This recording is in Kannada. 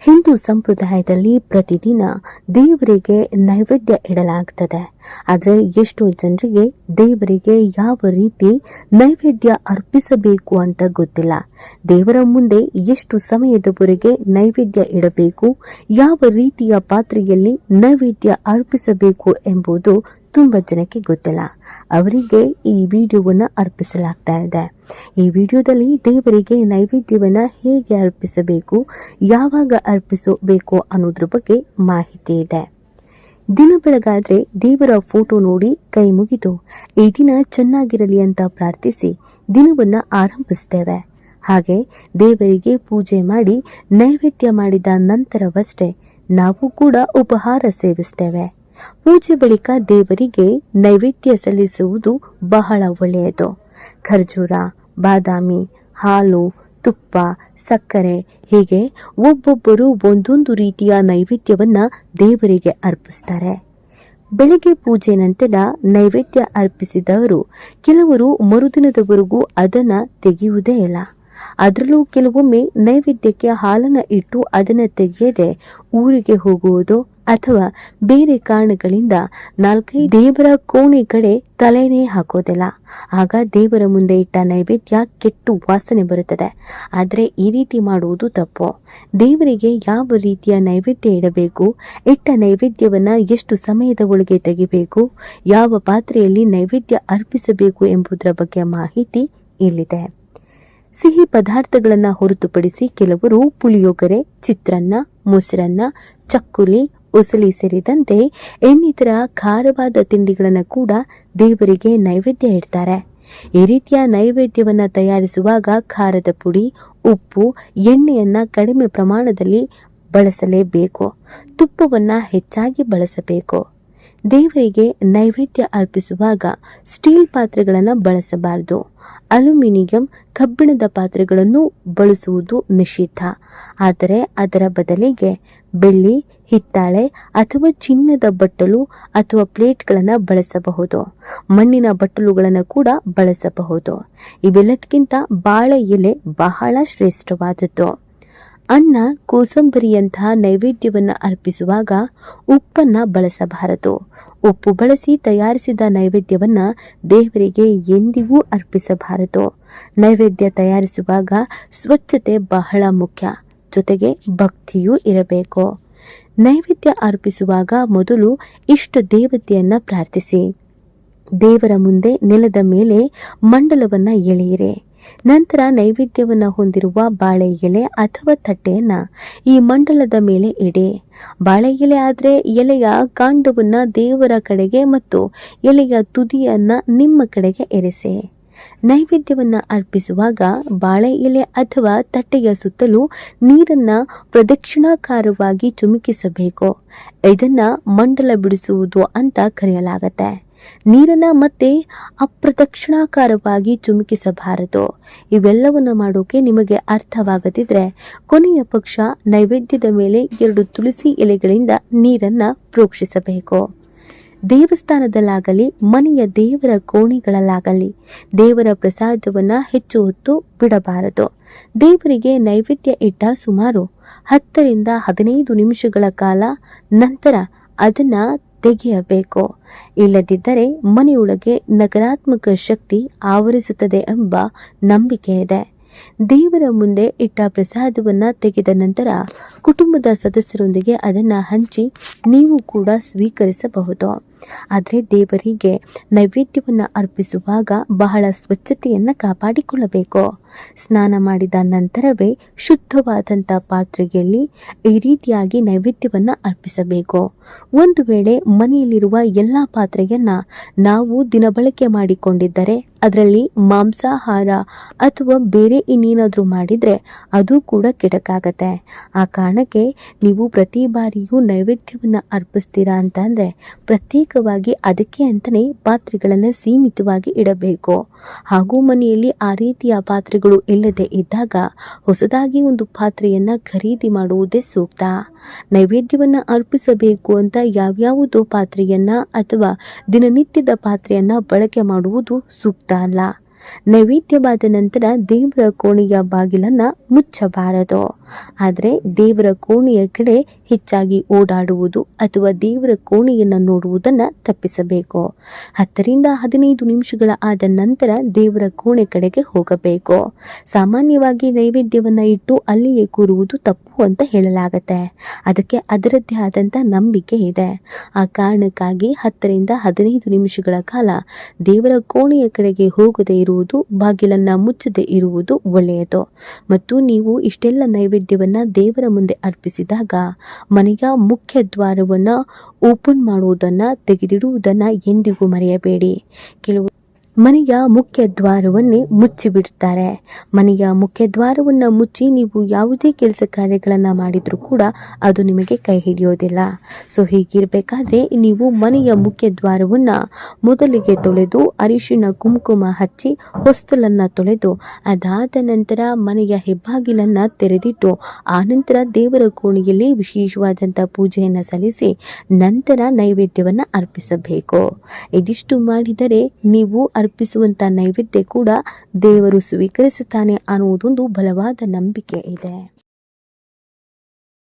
ಹಿಂದೂ ಸಂಪ್ರದಾಯದಲ್ಲಿ ಪ್ರತಿದಿನ ದೇವರಿಗೆ ನೈವೇದ್ಯ ಇಡಲಾಗುತ್ತದೆ. ಆದರೆ ಎಷ್ಟೋ ಜನರಿಗೆ ದೇವರಿಗೆ ಯಾವ ರೀತಿ ನೈವೇದ್ಯ ಅರ್ಪಿಸಬೇಕು ಅಂತ ಗೊತ್ತಿಲ್ಲ. ದೇವರ ಮುಂದೆ ಎಷ್ಟು ಸಮಯದವರೆಗೆ ನೈವೇದ್ಯ ಇಡಬೇಕು, ಯಾವ ರೀತಿಯ ಪಾತ್ರೆಯಲ್ಲಿ ನೈವೇದ್ಯ ಅರ್ಪಿಸಬೇಕು ಎಂಬುದು ತುಂಬಾ ಜನಕ್ಕೆ ಗೊತ್ತಿಲ್ಲ. ಅವರಿಗೆ ಈ ವಿಡಿಯೋವನ್ನು ಅರ್ಪಿಸಲಾಗ್ತಾ ಇದೆ. ಈ ವಿಡಿಯೋದಲ್ಲಿ ದೇವರಿಗೆ ನೈವೇದ್ಯವನ್ನ ಹೇಗೆ ಅರ್ಪಿಸಬೇಕು, ಯಾವಾಗ ಅರ್ಪಿಸಬೇಕು ಅನ್ನೋದ್ರ ಬಗ್ಗೆ ಮಾಹಿತಿ ಇದೆ. ದಿನ ಬೆಳಗಾದ್ರೆ ದೇವರ ಫೋಟೋ ನೋಡಿ ಕೈ ಮುಗಿದು ಈ ದಿನ ಚೆನ್ನಾಗಿರಲಿ ಅಂತ ಪ್ರಾರ್ಥಿಸಿ ದಿನವನ್ನ ಆರಂಭಿಸ್ತೇವೆ. ಹಾಗೆ ದೇವರಿಗೆ ಪೂಜೆ ಮಾಡಿ ನೈವೇದ್ಯ ಮಾಡಿದ ನಂತರವಷ್ಟೇ ನಾವು ಕೂಡ ಉಪಹಾರ ಸೇವಿಸ್ತೇವೆ. ಪೂಜೆ ಬಳಿಕ ದೇವರಿಗೆ ನೈವೇದ್ಯ ಸಲ್ಲಿಸುವುದು ಬಹಳ ಒಳ್ಳೆಯದು. ಖರ್ಜೂರ, ಬಾದಾಮಿ, ಹಾಲು, ತುಪ್ಪ, ಸಕ್ಕರೆ ಹೀಗೆ ಒಬ್ಬೊಬ್ಬರು ಒಂದೊಂದು ರೀತಿಯ ನೈವೇದ್ಯವನ್ನ ದೇವರಿಗೆ ಅರ್ಪಿಸ್ತಾರೆ. ಬೆಳಗ್ಗೆ ಪೂಜೆ ನಂತರ ನೈವೇದ್ಯ ಅರ್ಪಿಸಿದವರು ಕೆಲವರು ಮರುದಿನದವರೆಗೂ ಅದನ್ನ ತೆಗೆಯುವುದೇ ಇಲ್ಲ. ಅದರಲ್ಲೂ ಕೆಲವೊಮ್ಮೆ ನೈವೇದ್ಯಕ್ಕೆ ಹಾಲನ್ನ ಇಟ್ಟು ಅದನ್ನ ತೆಗೆಯದೆ ಊರಿಗೆ ಹೋಗುವುದು ಅಥವಾ ಬೇರೆ ಕಾರಣಗಳಿಂದ 4-5 ದೇವರ ಕೋಣೆ ಕಡೆ ತಲೆನೇ ಹಾಕೋದಿಲ್ಲ. ಆಗ ದೇವರ ಮುಂದೆ ಇಟ್ಟ ನೈವೇದ್ಯ ಕೆಟ್ಟು ವಾಸನೆ ಬರುತ್ತದೆ. ಆದರೆ ಈ ರೀತಿ ಮಾಡುವುದು ತಪ್ಪು. ದೇವರಿಗೆ ಯಾವ ರೀತಿಯ ನೈವೇದ್ಯ ಇಡಬೇಕು, ಇಟ್ಟ ನೈವೇದ್ಯವನ್ನ ಎಷ್ಟು ಸಮಯದ ಒಳಗೆ ತೆಗಿಬೇಕು, ಯಾವ ಪಾತ್ರೆಯಲ್ಲಿ ನೈವೇದ್ಯ ಅರ್ಪಿಸಬೇಕು ಎಂಬುದರ ಬಗ್ಗೆ ಮಾಹಿತಿ ಇಲ್ಲಿದೆ. ಸಿಹಿ ಪದಾರ್ಥಗಳನ್ನು ಹೊರತುಪಡಿಸಿ ಕೆಲವರು ಪುಳಿಯೋಗರೆ, ಚಿತ್ರಾನ್ನ, ಮೊಸರನ್ನ, ಚಕ್ಕುಲಿ, ಉಸಲಿ ಸೇರಿದಂತೆ ಇನ್ನಿತರ ಖಾರವಾದ ತಿಂಡಿಗಳನ್ನು ಕೂಡ ದೇವರಿಗೆ ನೈವೇದ್ಯ ಇಡ್ತಾರೆ. ಈ ರೀತಿಯ ನೈವೇದ್ಯವನ್ನ ತಯಾರಿಸುವಾಗ ಖಾರದ ಪುಡಿ, ಉಪ್ಪು, ಎಣ್ಣೆಯನ್ನ ಕಡಿಮೆ ಪ್ರಮಾಣದಲ್ಲಿ ಬಳಸಲೇಬೇಕು. ತುಪ್ಪವನ್ನ ಹೆಚ್ಚಾಗಿ ಬಳಸಬೇಕು. ದೇವರಿಗೆ ನೈವೇದ್ಯ ಅರ್ಪಿಸುವಾಗ ಸ್ಟೀಲ್ ಪಾತ್ರೆಗಳನ್ನು ಬಳಸಬಾರದು. ಅಲ್ಯೂಮಿನಿಯಂ, ಕಬ್ಬಿಣದ ಪಾತ್ರೆಗಳನ್ನು ಬಳಸುವುದು ನಿಷಿದ್ಧ. ಆದರೆ ಅದರ ಬದಲಿಗೆ ಬೆಳ್ಳಿ, ಹಿತ್ತಾಳೆ ಅಥವಾ ಚಿನ್ನದ ಬಟ್ಟಲು ಅಥವಾ ಪ್ಲೇಟ್ಗಳನ್ನು ಬಳಸಬಹುದು. ಮಣ್ಣಿನ ಬಟ್ಟಲುಗಳನ್ನು ಕೂಡ ಬಳಸಬಹುದು. ಇವೆಲ್ಲದಕ್ಕಿಂತ ಬಾಳೆ ಎಲೆ ಬಹಳ ಶ್ರೇಷ್ಠವಾದದ್ದು. ಅನ್ನ, ಕೋಸಂಬರಿಯಂತಹ ನೈವೇದ್ಯವನ್ನು ಅರ್ಪಿಸುವಾಗ ಉಪ್ಪನ್ನ ಬಳಸಬಾರದು. ಉಪ್ಪು ಬಳಸಿ ತಯಾರಿಸಿದ ನೈವೇದ್ಯವನ್ನ ದೇವರಿಗೆ ಎಂದಿಗೂ ಅರ್ಪಿಸಬಾರದು. ನೈವೇದ್ಯ ತಯಾರಿಸುವಾಗ ಸ್ವಚ್ಛತೆ ಬಹಳ ಮುಖ್ಯ. ಜೊತೆಗೆ ಭಕ್ತಿಯೂ ಇರಬೇಕು. ನೈವೇದ್ಯ ಅರ್ಪಿಸುವಾಗ ಮೊದಲು ಇಷ್ಟ ದೇವತೆಯನ್ನ ಪ್ರಾರ್ಥಿಸಿ. ದೇವರ ಮುಂದೆ ನೆಲದ ಮೇಲೆ ಮಂಡಲವನ್ನ ಎಳೆಯಿರಿ. ನಂತರ ನೈವೇದ್ಯವನ್ನ ಹೊಂದಿರುವ ಬಾಳೆ ಎಲೆ ಅಥವಾ ತಟ್ಟೆಯನ್ನ ಈ ಮಂಡಲದ ಮೇಲೆ ಇಡಿ. ಬಾಳೆ ಎಲೆ ಆದ್ರೆ ಎಲೆಯ ಕಾಂಡವನ್ನ ದೇವರ ಕಡೆಗೆ ಮತ್ತು ಎಲೆಯ ತುದಿಯನ್ನ ನಿಮ್ಮ ಕಡೆಗೆ ಇರಿಸಿ. ನೈವೇದ್ಯವನ್ನ ಅರ್ಪಿಸುವಾಗ ಬಾಳೆ ಎಲೆ ಅಥವಾ ತಟ್ಟೆಯ ಸುತ್ತಲೂ ನೀರನ್ನ ಪ್ರದಕ್ಷಿಣಾಕಾರವಾಗಿ ಚಿಮುಕಿಸಬೇಕು. ಇದನ್ನ ಮಂಡಲ ಬಿಡಿಸುವುದು ಅಂತ ಕರೆಯಲಾಗತ್ತೆ. ನೀರನ್ನ ಮತ್ತೆ ಅಪ್ರದಕ್ಷಿಣಾಕಾರವಾಗಿ ಚಿಮುಕಿಸಬಾರದು. ಇವೆಲ್ಲವನ್ನ ಮಾಡೋಕೆ ನಿಮಗೆ ಅರ್ಥವಾಗದಿದ್ರೆ ಕೊನೆಯ ಪಕ್ಷ ನೈವೇದ್ಯದ ಮೇಲೆ 2 ತುಳಸಿ ಎಲೆಗಳಿಂದ ನೀರನ್ನ ಪ್ರೋಕ್ಷಿಸಬೇಕು. ದೇವಸ್ಥಾನದಲ್ಲಾಗಲಿ ಮನೆಯ ದೇವರ ಕೋಣೆಗಳಲ್ಲಾಗಲಿ ದೇವರ ಪ್ರಸಾದವನ್ನ ಹೆಚ್ಚು ಹೊತ್ತು ಬಿಡಬಾರದು. ದೇವರಿಗೆ ನೈವೇದ್ಯ ಇಟ್ಟ ಸುಮಾರು 10ರಿಂದ 15 ನಿಮಿಷಗಳ ಕಾಲ ನಂತರ ಅದನ್ನ ತೆಗೆಯಬೇಕು. ಇಲ್ಲದಿದ್ದರೆ ಮನೆಯೊಳಗೆ ನಕಾರಾತ್ಮಕ ಶಕ್ತಿ ಆವರಿಸುತ್ತದೆ ಎಂಬ ನಂಬಿಕೆ ಇದೆ. ದೇವರ ಮುಂದೆ ಇಟ್ಟ ಪ್ರಸಾದವನ್ನ ತೆಗೆದ ನಂತರ ಕುಟುಂಬದ ಸದಸ್ಯರೊಂದಿಗೆ ಅದನ್ನ ಹಂಚಿ ನೀವು ಕೂಡ ಸ್ವೀಕರಿಸಬಹುದು. ಆದರೆ ದೇವರಿಗೆ ನೈವೇದ್ಯವನ್ನ ಅರ್ಪಿಸುವಾಗ ಬಹಳ ಸ್ವಚ್ಛತೆಯನ್ನ ಕಾಪಾಡಿಕೊಳ್ಳಬೇಕು. ಸ್ನಾನ ಮಾಡಿದ ನಂತರವೇ ಶುದ್ಧವಾದಂಥ ಪಾತ್ರೆಯಲ್ಲಿ ಈ ರೀತಿಯಾಗಿ ನೈವೇದ್ಯವನ್ನ ಅರ್ಪಿಸಬೇಕು. ಒಂದು ವೇಳೆ ಮನೆಯಲ್ಲಿರುವ ಎಲ್ಲ ಪಾತ್ರೆಯನ್ನ ನಾವು ದಿನಬಳಕೆ ಮಾಡಿಕೊಂಡಿದ್ದರೆ ಅದರಲ್ಲಿ ಮಾಂಸಾಹಾರ ಅಥವಾ ಬೇರೆ ಇನ್ನೇನಾದ್ರೂ ಮಾಡಿದ್ರೆ ಅದು ಕೂಡ ಕೆಡಕಾಗತ್ತೆ. ಆ ಕಾರಣಕ್ಕೆ ನೀವು ಪ್ರತಿ ಬಾರಿಯೂ ನೈವೇದ್ಯವನ್ನ ಅರ್ಪಿಸ್ತೀರಾ ಅಂತಂದ್ರೆ ಪ್ರತ್ಯೇಕವಾಗಿ ಅದಕ್ಕೆ ಅಂತಾನೆ ಪಾತ್ರೆಗಳನ್ನು ಸೀಮಿತವಾಗಿ ಇಡಬೇಕು. ಹಾಗೂ ಮನೆಯಲ್ಲಿ ಆ ರೀತಿಯ ಪಾತ್ರೆಗಳು ಇಲ್ಲದೆ ಇದ್ದಾಗ ಹೊಸದಾಗಿ ಒಂದು ಪಾತ್ರೆಯನ್ನ ಖರೀದಿ ಮಾಡುವುದೇ ಸೂಕ್ತ. ನೈವೇದ್ಯವನ್ನ ಅರ್ಪಿಸಬೇಕು ಅಂತ ಯಾವ್ಯಾವುದೋ ಪಾತ್ರೆಯನ್ನ ಅಥವಾ ದಿನನಿತ್ಯದ ಪಾತ್ರೆಯನ್ನ ಬಳಕೆ ಮಾಡುವುದು ಸೂಕ್ತ ಅಲ್ಲ. ನೈವೇದ್ಯವಾದ ನಂತರ ದೇವರ ಕೋಣೆಯ ಬಾಗಿಲನ್ನ ಮುಚ್ಚಬಾರದು. ಆದರೆ ದೇವರ ಕೋಣೆಯ ಕಡೆ ಹೆಚ್ಚಾಗಿ ಓಡಾಡುವುದು ಅಥವಾ ದೇವರ ಕೋಣೆಯನ್ನು ನೋಡುವುದನ್ನು ತಪ್ಪಿಸಬೇಕು. 10-15 ನಿಮಿಷಗಳ ಆದ ನಂತರ ದೇವರ ಕೋಣೆ ಕಡೆಗೆ ಹೋಗಬೇಕು. ಸಾಮಾನ್ಯವಾಗಿ ನೈವೇದ್ಯವನ್ನ ಇಟ್ಟು ಅಲ್ಲಿಯೇ ಕೂರುವುದು ತಪ್ಪು ಅಂತ ಹೇಳಲಾಗತ್ತೆ. ಅದಕ್ಕೆ ಅದರದ್ದೇ ಆದಂತ ನಂಬಿಕೆ ಇದೆ. ಆ ಕಾರಣಕ್ಕಾಗಿ 10-15 ನಿಮಿಷಗಳ ಕಾಲ ದೇವರ ಕೋಣೆಯ ಕಡೆಗೆ ಹೋಗದೆ ಇರುವುದು, ಬಾಗಿಲನ್ನ ಮುಚ್ಚದೆ ಇರುವುದು ಒಳ್ಳೆಯದು. ಮತ್ತು ನೀವು ಇಷ್ಟೆಲ್ಲ ನೈವೇದ್ಯವನ್ನ ದೇವರ ಮುಂದೆ ಅರ್ಪಿಸಿದಾಗ ಮನೆಯ ಮುಖ್ಯ ದ್ವಾರವನ್ನ ಓಪನ್ ಮಾಡುವುದನ್ನ, ತೆಗೆದಿಡುವುದನ್ನ ಎಂದಿಗೂ ಮರೆಯಬೇಡಿ. ಕೆಲವು ಮನೆಯ ಮುಖ್ಯ ದ್ವಾರವನ್ನೇ ಮುಚ್ಚಿಬಿಡುತ್ತಾರೆ. ಮನೆಯ ಮುಖ್ಯ ದ್ವಾರವನ್ನು ಮುಚ್ಚಿ ನೀವು ಯಾವುದೇ ಕೆಲಸ ಕಾರ್ಯಗಳನ್ನು ಮಾಡಿದರೂ ಕೂಡ ಅದು ನಿಮಗೆ ಕೈ ಹಿಡಿಯೋದಿಲ್ಲ. ಸೊ ಹೀಗಿರಬೇಕಾದ್ರೆ ನೀವು ಮನೆಯ ಮುಖ್ಯ ದ್ವಾರವನ್ನು ಮೊದಲಿಗೆ ತೊಳೆದು ಅರಿಶಿನ ಕುಂಕುಮ ಹಚ್ಚಿ ಹೊಸ್ತಲನ್ನು ತೊಳೆದು ಅದಾದ ನಂತರ ಮನೆಯ ಹೆಬ್ಬಾಗಿಲನ್ನು ತೆರೆದಿಟ್ಟು ಆನಂತರ ದೇವರ ಕೋಣೆಯಲ್ಲಿ ವಿಶೇಷವಾದಂಥ ಪೂಜೆಯನ್ನು ಸಲ್ಲಿಸಿ ನಂತರ ನೈವೇದ್ಯವನ್ನು ಅರ್ಪಿಸಬೇಕು. ಇದಿಷ್ಟು ಮಾಡಿದರೆ ನೀವು ಅರ್ಪಿಸುವಂತ ನೈವೇದ್ಯ ಕೂಡ ದೇವರು ಸ್ವೀಕರಿಸುತ್ತಾನೆ ಅನ್ನುವುದೊಂದು ಬಲವಾದ ನಂಬಿಕೆ ಇದೆ.